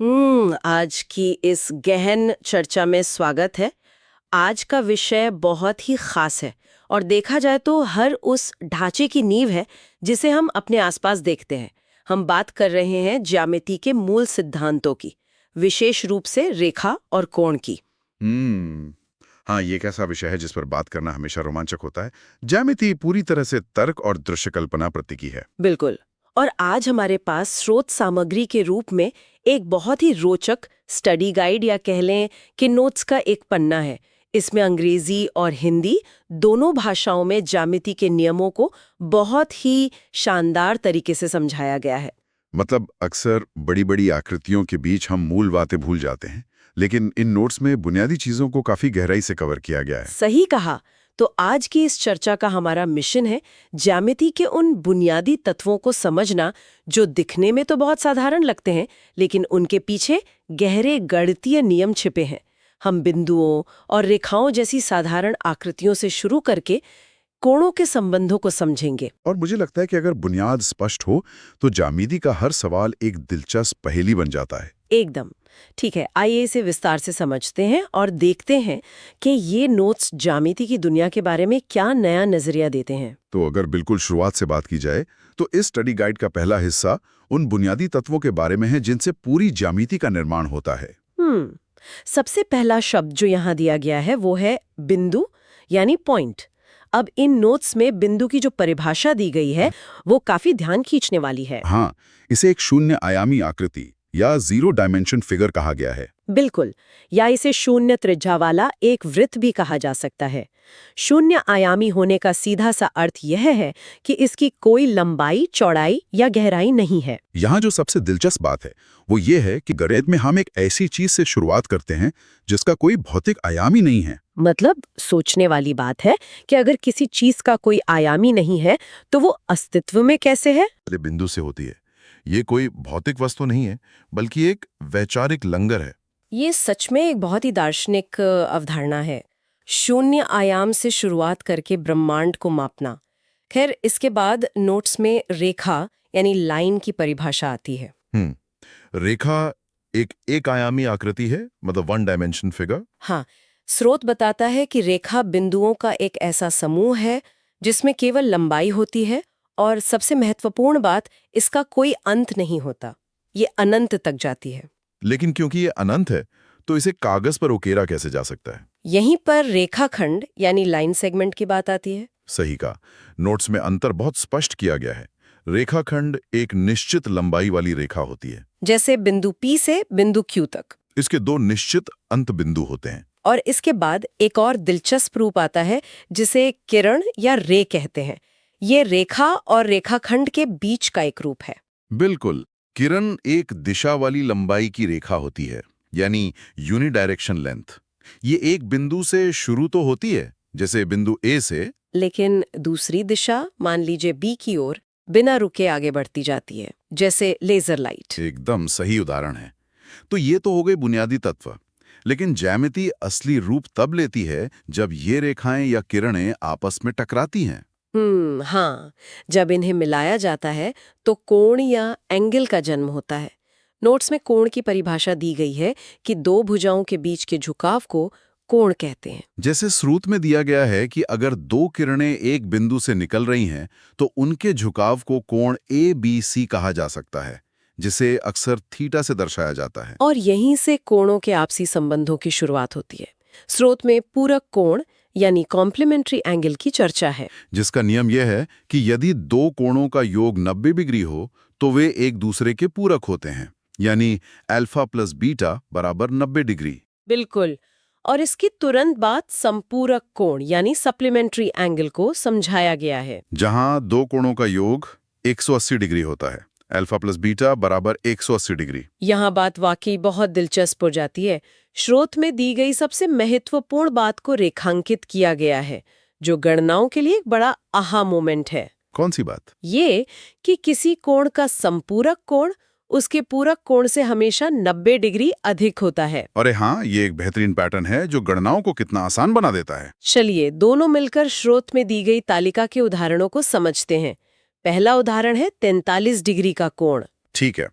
आज की इस गहन चर्चा में स्वागत है। आज का विषय बहुत ही खास है और देखा जाए तो हर उस ढांचे की नींव है जिसे हम अपने आसपास देखते हैं। हम बात कर रहे हैं ज्यामिति के मूल सिद्धांतों की, विशेष रूप से रेखा और कोण की। हम्म हाँ, ये एक ऐसा विषय है जिस पर बात करना हमेशा रोमांचक होता है। ज्यामिति पूरी तरह से तर्क और दृश्य कल्पना प्रतीकी है। बिल्कुल। और आज हमारे पास स्रोत सामग्री के रूप में एक बहुत ही रोचक स्टडी गाइड या कह लें कि नोट्स का एक पन्ना है। इसमें अंग्रेजी और हिंदी दोनों भाषाओं में ज्यामिति के नियमों को बहुत ही शानदार तरीके से समझाया गया है। मतलब अक्सर बड़ी बड़ी आकृतियों के बीच हम मूल बातें भूल जाते हैं, लेकिन इन नोट्स में बुनियादी चीजों को काफी गहराई से कवर किया गया है। सही कहा। तो आज की इस चर्चा का हमारा मिशन है ज्यामिति के उन बुनियादी तत्वों को समझना जो दिखने में तो बहुत साधारण लगते हैं, लेकिन उनके पीछे गहरे गणितीय नियम छिपे हैं। हम बिंदुओं और रेखाओं जैसी साधारण आकृतियों से शुरू करके कोणों के संबंधों को समझेंगे। और मुझे लगता है कि अगर बुनियाद स्पष्ट हो तो ज्यामिति का हर सवाल एक दिलचस्प पहेली बन जाता है। एकदम ठीक है। आइए इसे विस्तार से समझते हैं और देखते हैं कि ये नोट्स ज्यामिति की दुनिया के बारे में क्या नया नजरिया देते हैं। तो अगर बिल्कुल शुरुआत से बात की जाए तो इस स्टडी गाइड का पहला हिस्सा उन बुनियादी तत्वों के बारे में है जिनसे पूरी ज्यामिति का निर्माण होता है। सबसे पहला शब्द जो यहाँ दिया गया है वो है बिंदु यानी पॉइंट। अब इन नोट्स में बिंदु की जो परिभाषा दी गई है वो काफी ध्यान खींचने वाली है। हाँ, इसे एक शून्य आयामी आकृति या जीरो डायमेंशन फिगर कहा गया है। बिल्कुल, या इसे शून्य त्रिज्या वाला एक वृत्त भी कहा जा सकता है। शून्य आयामी होने का सीधा सा अर्थ यह है कि इसकी कोई लंबाई, चौड़ाई या गहराई नहीं है। यहाँ जो सबसे दिलचस्प बात है वो ये है कि गणित में हम एक ऐसी चीज से शुरुआत करते हैं जिसका कोई भौतिक आयाम ही नहीं है। मतलब सोचने वाली बात है कि अगर किसी चीज का कोई आयामी नहीं है तो वो अस्तित्व में कैसे है? बिंदु से होती है। ये कोई भौतिक वस्तु नहीं है बल्कि एक वैचारिक लंगर है। ये सच में एक बहुत ही दार्शनिक अवधारणा है, शून्य आयाम से शुरुआत करके ब्रह्मांड को मापना। खैर, इसके बाद नोट्स में रेखा यानी लाइन की परिभाषा आती है। रेखा एक आयामी आकृति है, मतलब वन डायमेंशन फिगर। हाँ, स्रोत बताता है कि रेखा बिंदुओं का एक ऐसा समूह है जिसमें केवल लंबाई होती है और सबसे महत्वपूर्ण बात, इसका कोई अंत नहीं होता। ये अनंत तक जाती है। लेकिन क्योंकि ये अनंत है तो इसे कागज पर उकेरा कैसे जा सकता है? यहीं पर रेखाखंड यानी लाइन सेगमेंट की बात आती है। सही कहा। नोट्स में अंतर बहुत स्पष्ट किया गया है। रेखाखंड एक निश्चित लंबाई वाली रेखा होती है, जैसे बिंदु P से बिंदु Q तक। इसके दो निश्चित अंत बिंदु होते हैं। और इसके बाद एक और दिलचस्प रूप आता है जिसे किरण या रे कहते हैं। ये रेखा और रेखाखंड के बीच का एक रूप है। बिल्कुल, किरण एक दिशा वाली लंबाई की रेखा होती है, यानी यूनिडायरेक्शन लेंथ। ये एक बिंदु से शुरू तो होती है, जैसे बिंदु A से, लेकिन दूसरी दिशा, मान लीजिए B की ओर, बिना रुके आगे बढ़ती जाती है, जैसे लेजर लाइट। एकदम सही उदाहरण है। तो ये तो हो गए बुनियादी तत्व, लेकिन ज्यामिति असली रूप तब लेती है जब ये रेखाएं या किरणें आपस में टकराती हैं। हाँ, जब इन्हें मिलाया जाता है तो कोण या एंगल का जन्म होता है। नोट्स में कोण की परिभाषा दी गई है कि दो भुजाओं के बीच के झुकाव को कोण कहते हैं। जैसे स्रोत में दिया गया है कि अगर दो किरणें एक बिंदु से निकल रही हैं तो उनके झुकाव को कोण ABC कहा जा सकता है, जिसे अक्सर थीटा से दर्शाया जाता है। और यहीं से कोणों के आपसी संबंधों की शुरुआत होती है। स्रोत में पूरक कोण यानी कॉम्प्लीमेंट्री एंगल की चर्चा है, जिसका नियम यह है कि यदि दो कोणों का योग 90 डिग्री हो तो वे एक दूसरे के पूरक होते हैं, यानी अल्फा प्लस बीटा बराबर 90 डिग्री। बिल्कुल। और इसकी तुरंत बाद संपूरक कोण यानी सप्लीमेंट्री एंगल को समझाया गया है, जहां दो कोणों का योग 180 डिग्री होता है, अल्फा प्लस बीटा बराबर 180 डिग्री। यहाँ बात वाकई बहुत दिलचस्प हो जाती है। स्रोत में दी गई सबसे महत्वपूर्ण बात को रेखांकित किया गया है, जो गणनाओं के लिए एक बड़ा आहा मोमेंट है। कौन सी बात? ये कि किसी कोण का संपूरक कोण उसके पूरक कोण से हमेशा 90 डिग्री अधिक होता है। अरे हाँ, ये एक बेहतरीन पैटर्न है जो गणनाओं को कितना आसान बना देता है। चलिए दोनों मिलकर स्रोत में दी गई तालिका के उदाहरणों को समझते हैं। पहला उदाहरण है 43 डिग्री का कोण। ठीक है,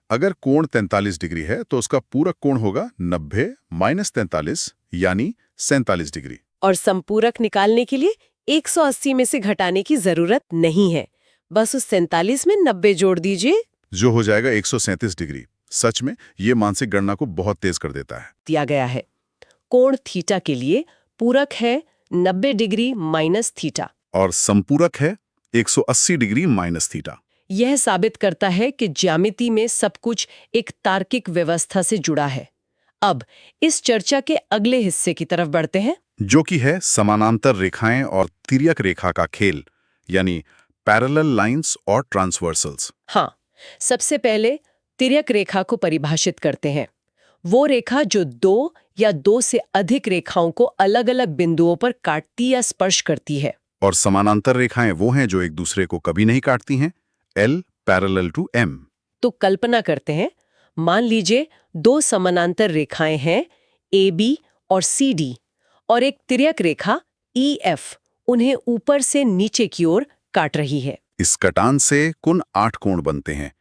अगर कोण 43 डिग्री है तो उसका पूरक कोण होगा 90 माइनस 43 यानी 47 डिग्री। और संपूरक निकालने के लिए 180 में से घटाने की जरूरत नहीं है, बस उस 47 में 90 जोड़ दीजिए, जो हो जाएगा 137 डिग्री। सच में ये मानसिक गणना को बहुत तेज कर देता है। दिया गया है। कोण थीटा के लिए पूरक है 90 डिग्री माइनस थीटा और संपूरक है 180 डिग्री माइनस थीटा। यह साबित करता है कि ज्यामिति में सब कुछ एक तार्किक व्यवस्था से जुड़ा है। अब इस चर्चा के अगले हिस्से की तरफ बढ़ते हैं, जो कि है समानांतर रेखाएं और तिर्यक रेखा का खेल, यानी पैरेलल लाइंस और ट्रांसवर्सल्स। हाँ, सबसे पहले तिर्यक रेखा को परिभाषित करते हैं। वो रेखा जो दो या दो से अधिक रेखाओं को अलग-अलग बिंदुओं पर काटती या स्पर्श करती है। और समानांतर रेखाएं वो हैं जो एक दूसरे को कभी नहीं काटती हैं, L पैरेलल टू M। तो कल्पना करते हैं, मान लीजिए दो समानांतर रेखाएं हैं AB और CD और एक तिर्यक रेखा EF उन्हें ऊपर से नीचे की ओर काट रही है। इस कटान से कुल 8 कोण बनते हैं,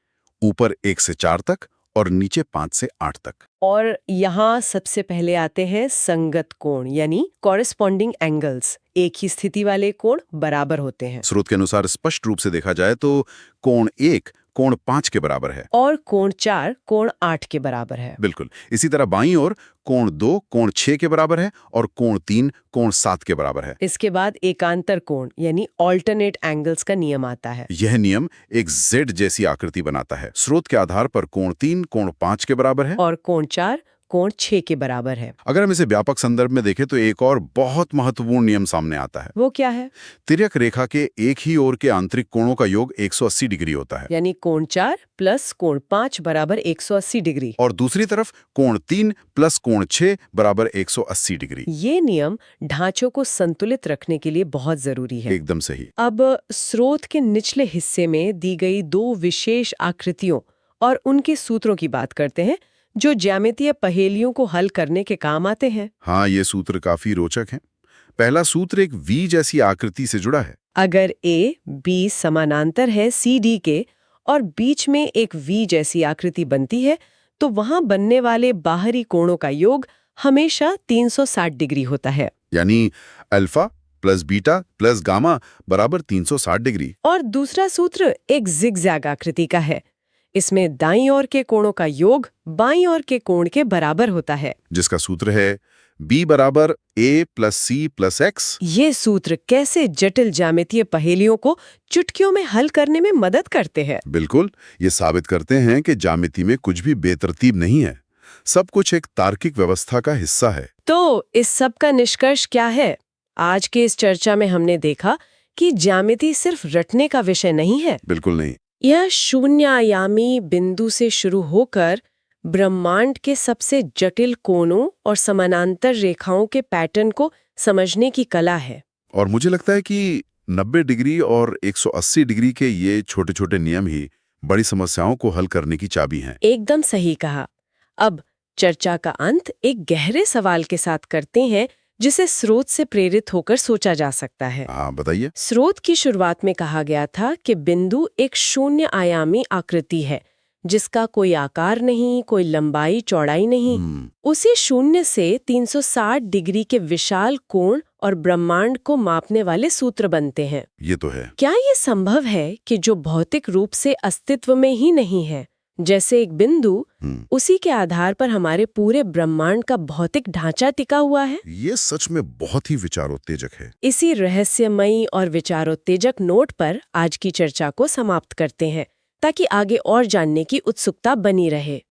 ऊपर 1 से 4 तक और नीचे 5 से 8 तक। और यहाँ सबसे पहले आते हैं संगत कोण, यानी कॉरेस्पॉन्डिंग एंगल्स। एक ही स्थिति वाले कोण बराबर होते हैं स्रोत के अनुसार स्पष्ट रूप से देखा जाए तो कोण 1 कोण 5 के बराबर है और कोण 4 कोण 8 के बराबर है। बिल्कुल। इसी तरह बाईं ओर कोण 2 कोण 6 के बराबर है और कोण 3 कोण 7 के बराबर है। इसके बाद एकांतर कोण यानी ऑल्टरनेट एंगल्स का नियम आता है। यह नियम एक Z जैसी आकृति बनाता है। स्रोत के आधार पर कोण 3 कोण 5 के बराबर है और कोण 4 कोण 6 के बराबर है। अगर हम इसे व्यापक संदर्भ में देखें तो एक और बहुत महत्वपूर्ण नियम सामने आता है। वो क्या है? तिर्यक रेखा के एक ही ओर के आंतरिक कोणों का योग 180 डिग्री होता है, यानी कोण 4 प्लस कोण 5 बराबर 180 डिग्री और दूसरी तरफ कोण 3 प्लस कोण 6 बराबर 180 डिग्री। ये नियम ढांचों को संतुलित रखने के लिए बहुत जरूरी है। एकदम सही। अब स्रोत के निचले हिस्से में दी गई दो विशेष आकृतियों और उनके सूत्रों की बात करते हैं जो ज्यामितीय पहेलियों को हल करने के काम आते हैं। हाँ, ये सूत्र काफी रोचक हैं। पहला सूत्र एक V जैसी आकृति से जुड़ा है। अगर A, B समानांतर है CD के और बीच में एक V जैसी आकृति बनती है तो वहां बनने वाले बाहरी कोणों का योग हमेशा 360 डिग्री होता है, यानी alpha plus beta plus gamma बराबर 360 डिग्री। और दूसरा सूत्र एक जिगजैग आकृति का है। इसमें दाईं ओर के कोणों का योग बाईं ओर के कोण के बराबर होता है, जिसका सूत्र है B बराबर A plus C plus X। ये सूत्र कैसे जटिल ज्यामितीय पहेलियों को चुटकियों में हल करने में मदद करते हैं। बिल्कुल, ये साबित करते हैं कि ज्यामिति में कुछ भी बेतरतीब नहीं है, सब कुछ एक तार्किक व्यवस्था का हिस्सा है। तो इस सब का निष्कर्ष क्या है? आज के इस चर्चा में हमने देखा कि ज्यामिति सिर्फ रटने का विषय नहीं है। बिल्कुल नहीं। यह शून्य आयामी बिंदु से शुरू होकर ब्रह्मांड के सबसे जटिल कोणों और समानांतर रेखाओं के पैटर्न को समझने की कला है। और मुझे लगता है कि 90 डिग्री और 180 डिग्री के ये छोटे छोटे नियम ही बड़ी समस्याओं को हल करने की चाबी हैं। एकदम सही कहा। अब चर्चा का अंत एक गहरे सवाल के साथ करते हैं जिसे स्रोत से प्रेरित होकर सोचा जा सकता है। हाँ, बताइए। स्रोत की शुरुआत में कहा गया था कि बिंदु एक शून्य आयामी आकृति है जिसका कोई आकार नहीं, कोई लंबाई चौड़ाई नहीं। उसी शून्य से 360 डिग्री के विशाल कोण और ब्रह्मांड को मापने वाले सूत्र बनते हैं। ये तो है। क्या ये संभव है कि जो भौतिक रूप से अस्तित्व में ही नहीं है, जैसे एक बिंदु, उसी के आधार पर हमारे पूरे ब्रह्मांड का भौतिक ढांचा टिका हुआ है? ये सच में बहुत ही विचारोत्तेजक है। इसी रहस्यमयी और विचारोत्तेजक नोट पर आज की चर्चा को समाप्त करते हैं ताकि आगे और जानने की उत्सुकता बनी रहे।